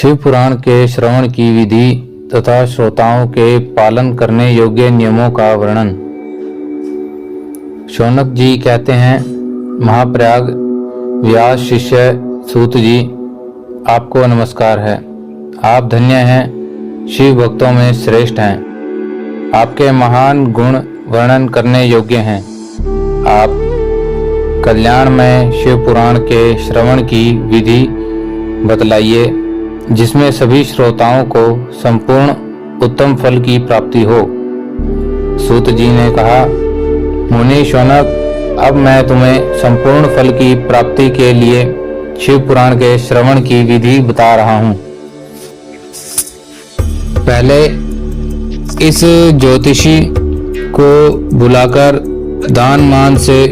शिव पुराण के श्रवण की विधि तथा श्रोताओं के पालन करने योग्य नियमों का वर्णन। शौनक जी कहते हैं, महाप्रयाग व्यास शिष्य सूत जी, आपको नमस्कार है। आप धन्य हैं, शिव भक्तों में श्रेष्ठ हैं। आपके महान गुण वर्णन करने योग्य हैं। आप कल्याण में शिव पुराण के श्रवण की विधि बतलाइए, जिसमें सभी श्रोताओं को संपूर्ण उत्तम फल की प्राप्ति हो। सूत जी ने कहा, मुनि शौनक, अब मैं तुम्हें संपूर्ण फल की प्राप्ति के लिए शिव पुराण के श्रवण की विधि बता रहा हूँ। पहले इस ज्योतिषी को बुलाकर दान मान से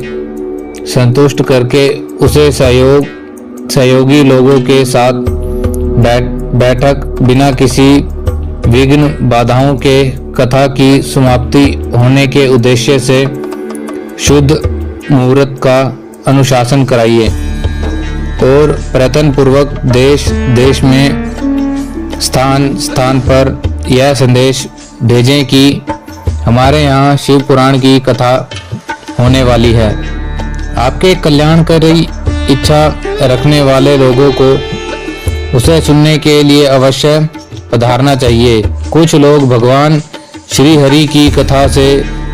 संतुष्ट करके उसे सहयोगी लोगों के साथ बैठक बिना किसी विघ्न बाधाओं के कथा की समाप्ति होने के उद्देश्य से शुद्ध मुहूर्त का अनुशासन कराइए और प्रयत्न पूर्वक देश देश में स्थान पर यह संदेश भेजें कि हमारे यहाँ शिव पुराण की कथा होने वाली है। आपके कल्याणकारी इच्छा रखने वाले लोगों को उसे सुनने के लिए अवश्य पधारना चाहिए। कुछ लोग भगवान श्री हरि की कथा से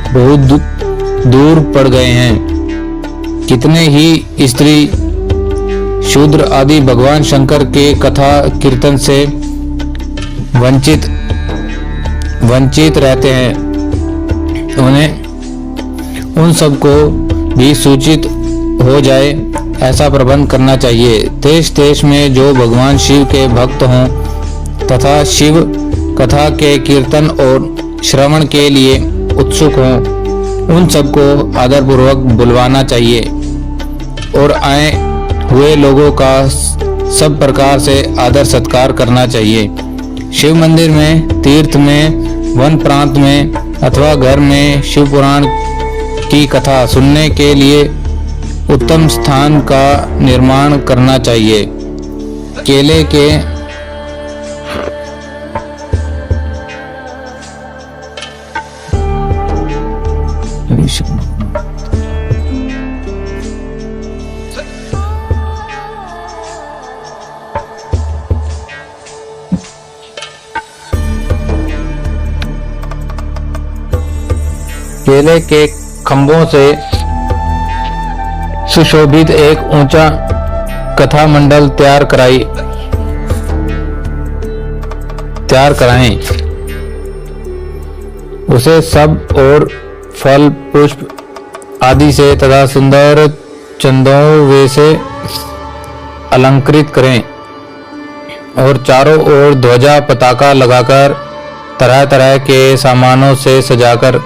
बहुत दूर पड़ गए हैं। कितने ही स्त्री शूद्र आदि भगवान शंकर के कथा कीर्तन से वंचित रहते हैं। उन्हें उन सबको भी सूचित हो जाए, ऐसा प्रबंध करना चाहिए। देश देश में जो भगवान शिव के भक्त हों तथा शिव कथा के कीर्तन और श्रवण के लिए उत्सुक हों, उन सबको आदरपूर्वक बुलवाना चाहिए और आए हुए लोगों का सब प्रकार से आदर सत्कार करना चाहिए। शिव मंदिर में, तीर्थ में, वन प्रांत में अथवा घर में शिव पुराण की कथा सुनने के लिए उत्तम स्थान का निर्माण करना चाहिए। केले के खंभों से सुशोभित एक ऊंचा कथा मंडल तैयार कराएं। उसे सब और फल पुष्प आदि से तथा सुंदर चंदों से अलंकृत करें और चारों ओर ध्वजा पताका लगाकर तरह तरह के सामानों से सजाकर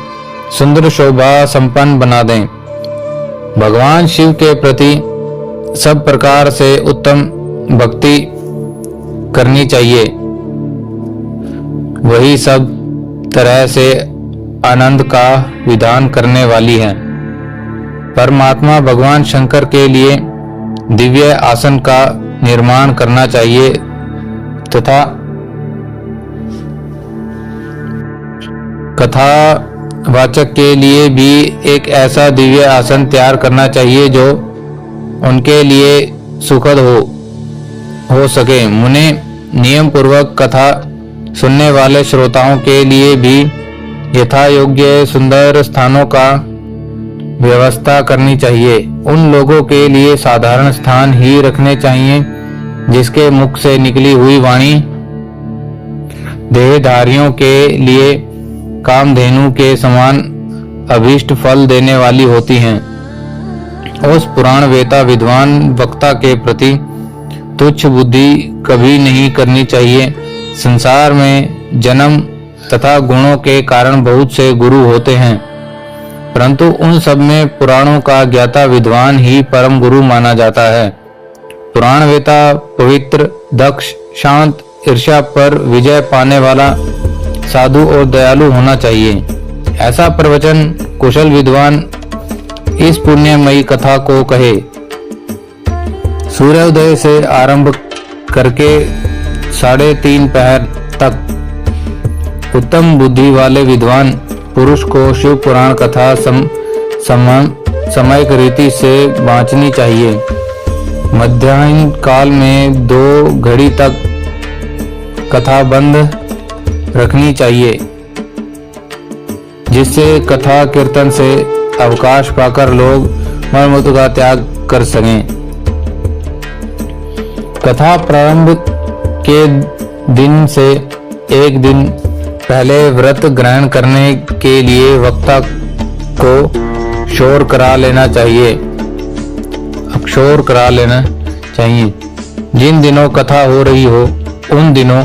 सुंदर शोभा संपन्न बना दें। भगवान शिव के प्रति सब प्रकार से उत्तम भक्ति करनी चाहिए। वही सब तरह से आनंद का विधान करने वाली है। परमात्मा भगवान शंकर के लिए दिव्य आसन का निर्माण करना चाहिए तथा कथा वाचक के लिए भी एक ऐसा दिव्य आसन तैयार करना चाहिए जो उनके लिए सुखद हो सके। मुने नियम पूर्वक कथा सुनने वाले श्रोताओं के लिए भी यथा योग्य सुंदर स्थानों का व्यवस्था करनी चाहिए। उन लोगों के लिए साधारण स्थान ही रखने चाहिए जिसके मुख से निकली हुई वाणी देहधारियों के लिए कामधेनु के समान अभीष्ट फल देने वाली होती हैं। उस पुराण वेता विद्वान वक्ता के प्रति तुच्छ बुद्धि कभी नहीं करनी चाहिए। संसार में जन्म तथा गुणों के कारण बहुत से गुरु होते हैं, परंतु उन सब में पुराणों का ज्ञाता विद्वान ही परम गुरु माना जाता है। पुराण वेता पवित्र, दक्ष, शांत, ईर्ष्या पर विजय पाने वाला, साधु और दयालु होना चाहिए। ऐसा प्रवचन कुशल विद्वान इस पुण्यमयी कथा को कहे। सूर्योदय से आरंभ करके 3.5 पहर तक। उत्तम बुद्धि वाले विद्वान पुरुष को शिव पुराण कथा समयक रीति से बांचनी चाहिए। मध्याह्न काल में 2 घड़ी तक कथा बंद रखनी चाहिए, जिससे कथा कीर्तन से अवकाश पाकर लोग मलमूत्र का त्याग कर सकें। कथा प्रारंभ के दिन से एक दिन पहले व्रत ग्रहण करने के लिए वक्ता को शोर करा लेना चाहिए। जिन दिनों कथा हो रही हो उन दिनों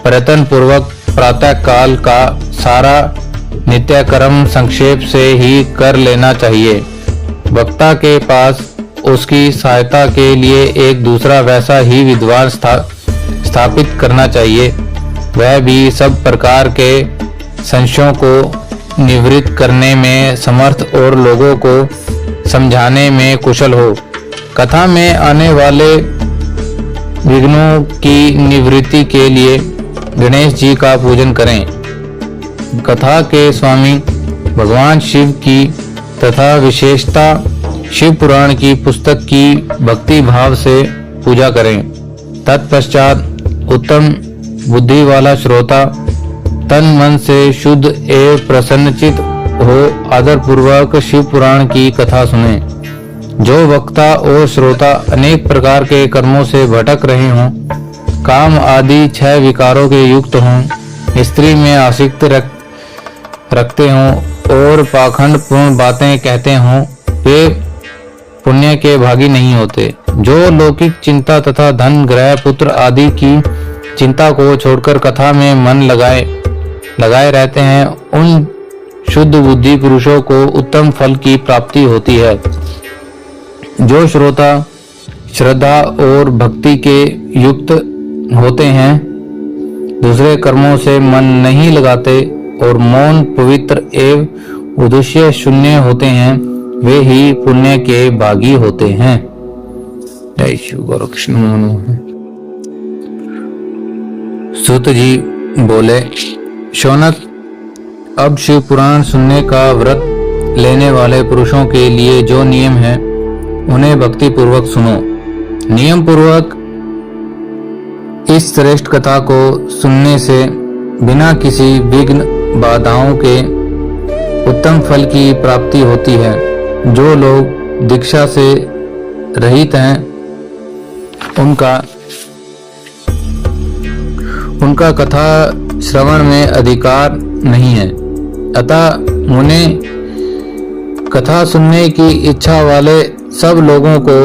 प्रयत्न पूर्वक प्रातः काल का सारा नित्यक्रम संक्षेप से ही कर लेना चाहिए। वक्ता के पास उसकी सहायता के लिए एक दूसरा वैसा ही विद्वान स्थापित करना चाहिए, वह भी सब प्रकार के संशयों को निवृत्त करने में समर्थ और लोगों को समझाने में कुशल हो। कथा में आने वाले विघ्नों की निवृत्ति के लिए गणेश जी का पूजन करें। कथा के स्वामी भगवान शिव की तथा विशेषता शिव पुराण की पुस्तक की भक्ति भाव से पूजा करें। तत्पश्चात उत्तम बुद्धि वाला श्रोता तन मन से शुद्ध एवं प्रसन्नचित हो आदर पूर्वक शिव पुराण की कथा सुने। जो वक्ता और श्रोता अनेक प्रकार के कर्मों से भटक रहे हों, काम आदि 6 विकारों के युक्त हों, स्त्री में आसक्ति रखते हों और पाखंड पूर्ण बातें कहते हों, वे पुण्य के भागी नहीं होते। जो लौकिक चिंता तथा धन ग्रह पुत्र आदि की चिंता को छोड़कर कथा में मन लगाए रहते हैं, उन शुद्ध बुद्धि पुरुषों को उत्तम फल की प्राप्ति होती है। जो श्रोता श्रद्धा और भक्ति के युक्त होते हैं, दूसरे कर्मों से मन नहीं लगाते और मौन पवित्र एवं उद्देश्य शून्य होते हैं, वे ही पुण्य के भागी होते हैं। जय शिव गौर कृष्ण। सूत जी बोले, शौनक, अब शिव पुराण सुनने का व्रत लेने वाले पुरुषों के लिए जो नियम है उन्हें भक्ति पूर्वक सुनो। नियम पूर्वक इस श्रेष्ठ कथा को सुनने से बिना किसी विघ्न बाधाओं के उत्तम फल की प्राप्ति होती है। जो लोग दीक्षा से रहित हैं उनका कथा श्रवण में अधिकार नहीं है। अतः मुने कथा सुनने की इच्छा वाले सब लोगों को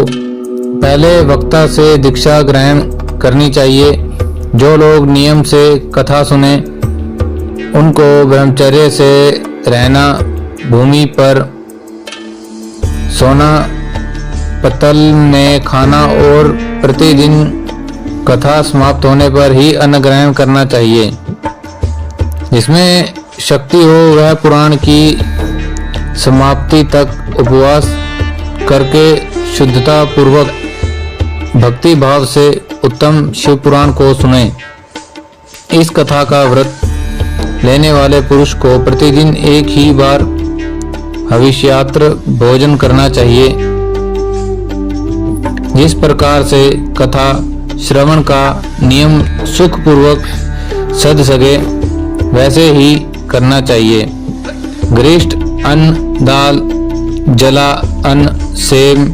पहले वक्ता से दीक्षा ग्रहण करनी चाहिए। जो लोग नियम से कथा सुने उनको ब्रह्मचर्य से रहना, भूमि पर सोना, पत्तल में खाना और प्रतिदिन कथा समाप्त होने पर ही अन्न ग्रहण करना चाहिए। जिसमें शक्ति हो वह पुराण की समाप्ति तक उपवास करके शुद्धता पूर्वक भक्ति भाव से उत्तम शिव पुराण को सुने। इस कथा का व्रत लेने वाले पुरुष को प्रतिदिन एक ही बार हविष्यात्र भोजन करना चाहिए। जिस प्रकार से कथा श्रवण का नियम सुख पूर्वक सध सके वैसे ही करना चाहिए। गरिष्ठ अन्न, दाल, जला अन्न, सेम,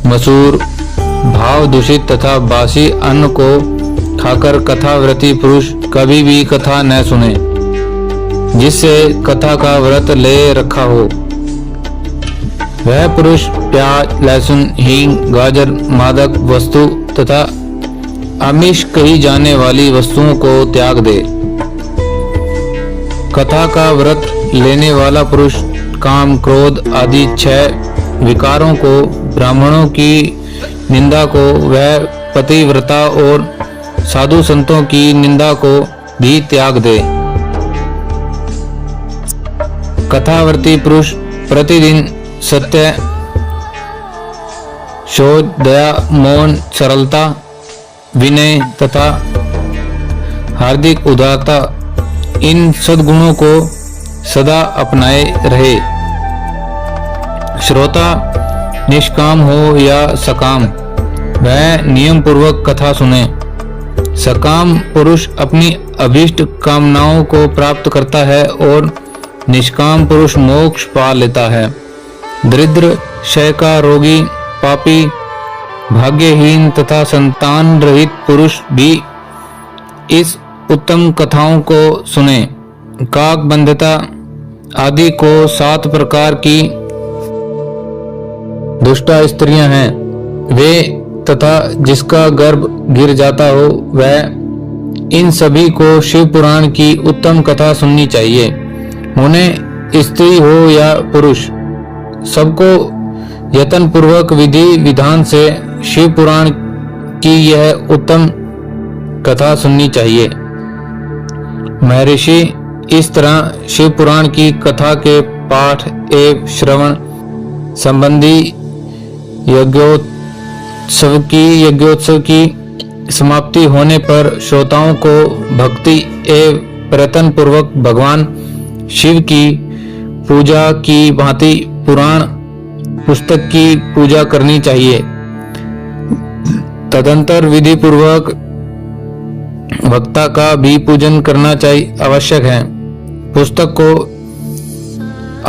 मसूर, भाव दूषित तथा बासी अन्न को खाकर कथाव्रती पुरुष कभी भी कथा न सुने जिससे कथा का व्रत ले रखा हो। वह पुरुष प्याज, लहसुन, हींग, गाजर, मादक वस्तु तथा आमिष कही जाने वाली वस्तुओं को त्याग दे। कथा का व्रत लेने वाला पुरुष काम, क्रोध आदि 6 विकारों को, ब्राह्मणों की निंदा को, वह पतिव्रता और साधु संतों की निंदा को भी त्याग दे। कथावर्ती पुरुष प्रतिदिन सत्य, शोध, दया, मौन, सरलता, विनय तथा हार्दिक उदारता, इन सद्गुणों को सदा अपनाए रहे। श्रोता निष्काम हो या सकाम, वह नियम पूर्वक कथा सुने। सकाम पुरुष अपनी अभीष्ट कामनाओं को प्राप्त करता है और निष्काम पुरुष मोक्ष पा लेता है। दरिद्र, क्षय का रोगी, पापी, भाग्यहीन तथा संतान रहित पुरुष भी इस उत्तम कथाओं को सुने। काकबंधता आदि को 7 प्रकार की दुष्टा स्त्रियां हैं, वे तथा जिसका गर्भ गिर जाता हो वह, इन सभी को शिव पुराण की उत्तम कथा सुननी चाहिए। उन्हें स्त्री हो या पुरुष, सबको यत्न पूर्वक विधि विधान से शिव पुराण की यह उत्तम कथा सुननी चाहिए। महर्षि इस तरह शिव पुराण की कथा के पाठ एवं श्रवण संबंधी यज्ञोत्सव की समाप्ति होने पर श्रोताओं को भक्ति एवं प्रयत्न पूर्वक भगवान शिव की पूजा की भांति पुराण पुस्तक की पूजा करनी चाहिए। तदंतर विधि पूर्वक वक्ता का भी पूजन करना चाहिए आवश्यक है। पुस्तक को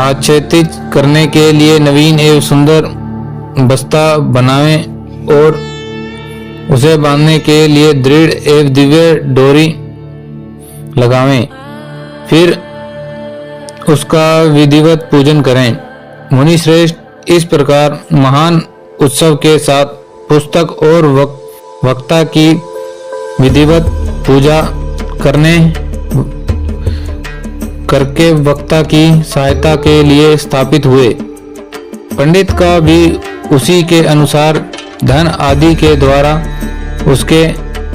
आच्छादित करने के लिए नवीन एवं सुंदर बस्ता बनावें और उसे बांधने के लिए दृढ़ एवं दिव्य डोरी लगावें, फिर उसका विधिवत पूजन करें। मुनि श्रेष्ठ इस प्रकार महान उत्सव के साथ पुस्तक और वक्ता की विधिवत पूजा करके वक्ता की सहायता के लिए स्थापित हुए। पंडित का भी उसी के अनुसार धन आदि के द्वारा उसके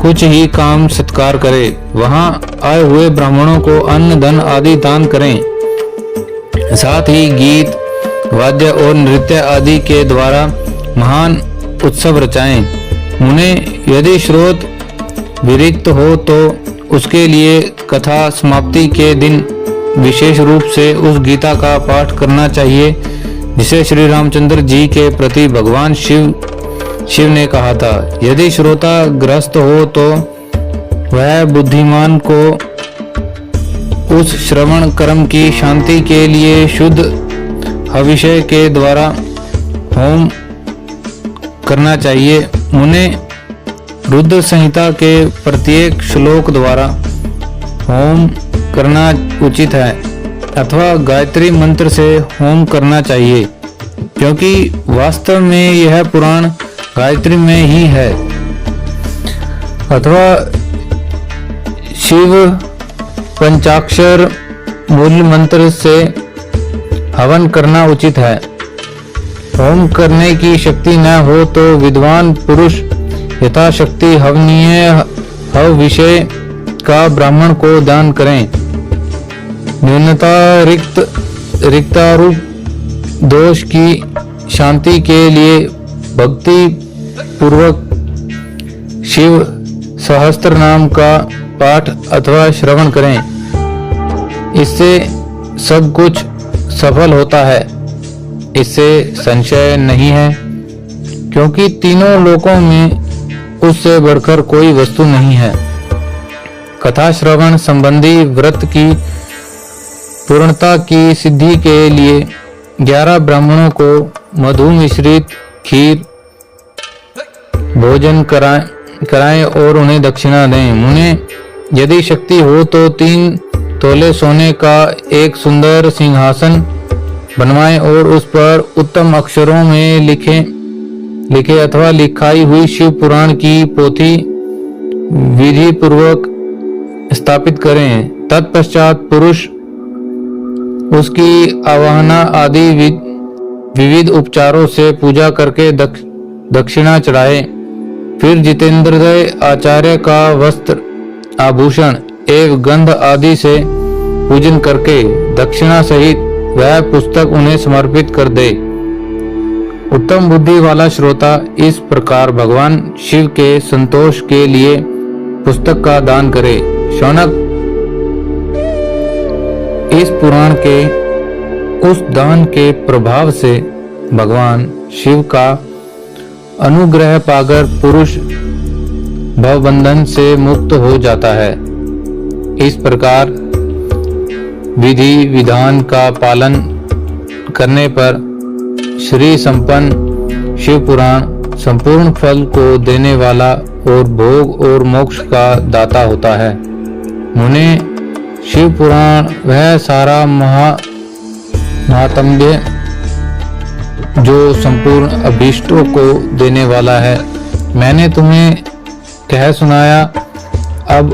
कुछ ही काम सत्कार करे। वहां आए हुए ब्राह्मणों को अन्न धन आदि दान करें। साथ ही गीत वाद्य और नृत्य आदि के द्वारा महान उत्सव रचाएं। उन्हें यदि श्रोत विरक्त हो तो उसके लिए कथा समाप्ति के दिन विशेष रूप से उस गीता का पाठ करना चाहिए जिसे श्री रामचंद्र जी के प्रति भगवान शिव ने कहा था। यदि श्रोता ग्रस्त हो तो वह बुद्धिमान को उस श्रवण कर्म की शांति के लिए शुद्ध अभिषेक के द्वारा होम करना चाहिए। उन्हें रुद्र संहिता के प्रत्येक श्लोक द्वारा होम करना उचित है अथवा गायत्री मंत्र से होम करना चाहिए, क्योंकि वास्तव में यह पुराण गायत्री में ही है, अथवा शिव पंचाक्षर मूल मंत्र से हवन करना उचित है। होम करने की शक्ति न हो तो विद्वान पुरुष यथाशक्ति हवनीय हव विषय का ब्राह्मण को दान करें। न्यूनता रिक्तारूप दोष की शांति के लिए भक्ति पूर्वक शिव सहस्त्र नाम का पाठ अथवा श्रवण करें। इससे सब कुछ सफल होता है, इससे संशय नहीं है, क्योंकि तीनों लोकों में उससे बढ़कर कोई वस्तु नहीं है। कथा श्रवण संबंधी व्रत की पूर्णता की सिद्धि के लिए 11 ब्राह्मणों को मधु मिश्रित खीर भोजन कराएं और उन्हें दक्षिणा दें। उन्हें यदि शक्ति हो तो 3 तोले सोने का एक सुंदर सिंहासन बनवाएं और उस पर उत्तम अक्षरों में लिखे अथवा लिखाई हुई शिव पुराण की पोथी विधि पूर्वक स्थापित करें। तत्पश्चात पुरुष उसकी आवाहना आदि विविध उपचारों से पूजा करके दक्षिणा चढ़ाए। फिर जितेंद्रदय आचार्य का वस्त्र आभूषण एवं गंध आदि से पूजन करके दक्षिणा सहित वह पुस्तक उन्हें समर्पित कर दे। उत्तम बुद्धि वाला श्रोता इस प्रकार भगवान शिव के संतोष के लिए पुस्तक का दान करे। शौनक, इस पुराण के उस दान के प्रभाव से भगवान शिव का अनुग्रह पाकर पुरुष भवबंधन से मुक्त हो जाता है। इस प्रकार विधि विधान का पालन करने पर श्री संपन्न शिव पुराण संपूर्ण फल को देने वाला और भोग और मोक्ष का दाता होता है। मुने, शिव पुराण वह सारा महात्म्य जो संपूर्ण अभीष्टों को देने वाला है, मैंने तुम्हें कह सुनाया। अब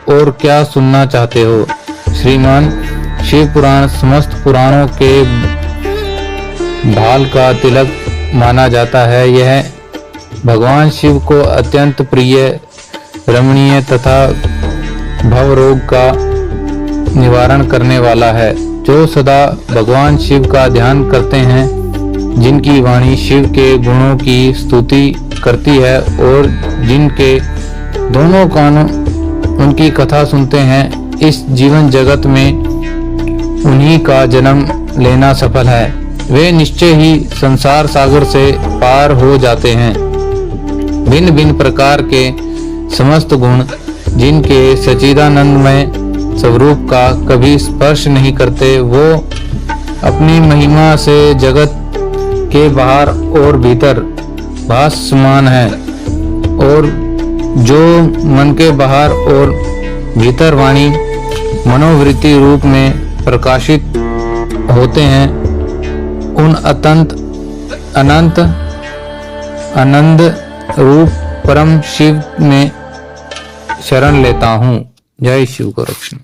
और क्या सुनना चाहते हो? श्रीमान, शिव पुराण समस्त पुराणों के ढाल का तिलक माना जाता है। यह भगवान शिव को अत्यंत प्रिय, रमणीय तथा भवरोग का निवारण करने वाला है। जो सदा भगवान शिव का ध्यान करते हैं, जिनकी वाणी शिव के गुणों की स्तुति करती है और जिनके दोनों कान उनकी कथा सुनते हैं, इस जीवन जगत में उन्हीं का जन्म लेना सफल है। वे निश्चय ही संसार सागर से पार हो जाते हैं। भिन्न भिन्न प्रकार के समस्त गुण जिनके सच्चिदानंदमय स्वरूप का कभी स्पर्श नहीं करते, वो अपनी महिमा से जगत के बाहर और भीतर भासमान है, और जो मन के बाहर और भीतर वाणी मनोवृत्ति रूप में प्रकाशित होते हैं, उन अनंत आनंद रूप परम शिव में शरण लेता हूँ। जय शिव गोरक्षण।